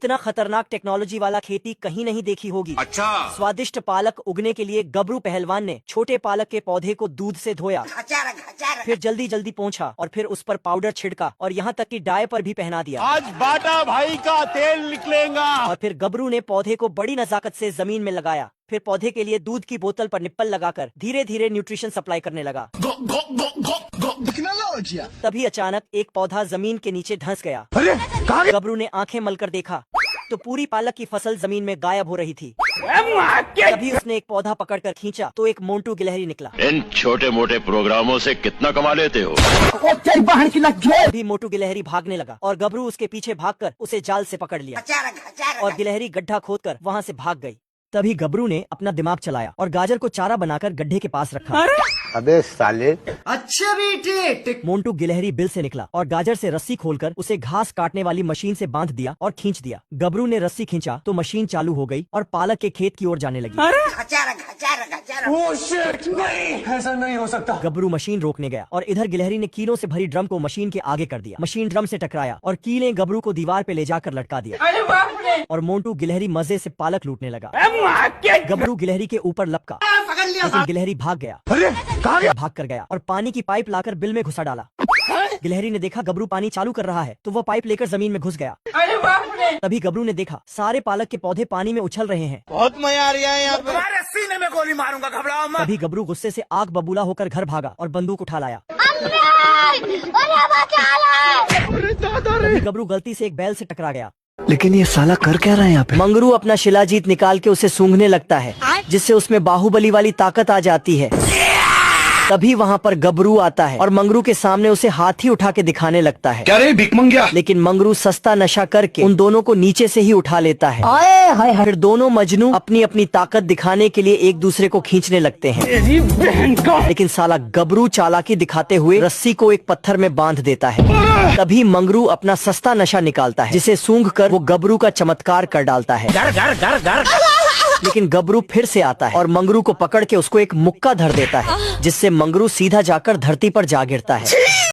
इतना खतरनाक टेक्नोलॉजी वाला खेती कहीं नहीं देखी होगी। अच्छा। स्वादिष्ट पालक उगने के लिए गबरू पहलवान ने छोटे पालक के पौधे को दूध से धोया, फिर जल्दी जल्दी पोंछा और फिर उस पर पाउडर छिड़का और यहाँ तक कि डाई पर भी पहना दिया। आज बाटा भाई का तेल निकलेगा। और फिर गबरू ने पौधे को बड़ी नजाकत से जमीन में लगाया, फिर पौधे के लिए दूध की बोतल पर निप्पल लगाकर धीरे धीरे न्यूट्रिशन सप्लाई करने लगा। तभी अचानक एक पौधा जमीन के नीचे धंस गया। गबरू ने आंखें मलकर देखा तो पूरी पालक की फसल जमीन में गायब हो रही थी। तभी उसने एक पौधा पकड़कर खींचा तो एक मोंटू गिलहरी निकला। इन छोटे मोटे प्रोग्रामों से कितना कमा लेते हो? तभी मोटू गिलहरी भागने लगा और गबरू उसके पीछे भागकर उसे जाल से पकड़ लिया और गिलहरी गड्ढा खोदकर वहाँ से भाग गई। तभी गबरू ने अपना दिमाग चलाया और गाजर को चारा बनाकर गड्ढे के पास रखा। अबे साले। अच्छा बेटे। मोंटू गिलहरी बिल से निकला और गाजर से रस्सी खोलकर उसे घास काटने वाली मशीन से बांध दिया और खींच दिया। गबरू ने रस्सी खींचा तो मशीन चालू हो गई और पालक के खेत की ओर जाने लगी। नहीं, ऐसा नहीं हो सकता। गबरू मशीन रोकने गया और इधर गिलहरी ने कीलों से भरी ड्रम को मशीन के आगे कर दिया। मशीन ड्रम से टकराया और कीलें गबरू को दीवार पे ले जाकर लटका दिया और मोंटू गिलहरी मजे से पालक लूटने लगा। गबरू गिलहरी के ऊपर लपका लेकिन गिलहरी भाग गया। भाग कर गया और पानी की पाइप लाकर बिल में घुसा डाला। गिलहरी ने देखा गबरू पानी चालू कर रहा है तो वह पाइप लेकर जमीन में घुस गया। तभी गबरू ने देखा सारे पालक के पौधे पानी में उछल रहे हैं। बहुत मजा आ रहा है यहाँ पे। तुम्हारे सीने में गोली मारूंगा, घबराओ मत। तभी गबरू गुस्से से आग बबूला होकर घर भागा और बंदूक उठा लाया। तभी गबरू गलती से एक बैल से टकरा गया। लेकिन ये साला कर क्या रहा है यहाँ पे? मंगरू अपना शिलाजीत निकाल के उसे सूंघने लगता है जिससे उसमें बाहुबली वाली ताकत आ जाती है। तभी वहाँ पर गबरू आता है और मंगरू के सामने उसे हाथी उठा के दिखाने लगता है। क्या रे भिख मंगिया? लेकिन मंगरू सस्ता नशा करके उन दोनों को नीचे से ही उठा लेता है। फिर दोनों मजनू अपनी अपनी ताकत दिखाने के लिए एक दूसरे को खींचने लगते हैं। लेकिन साला गबरू चालाकी दिखाते हुए रस्सी को एक पत्थर में बांध देता है। तभी मंगरू अपना सस्ता नशा निकालता है जिसे सूंघ कर वो गबरू का चमत्कार कर डालता है। लेकिन गबरू फिर से आता है और मंगरू को पकड़ के उसको एक मुक्का धर देता है जिससे मंगरू सीधा जाकर धरती पर जा गिरता है।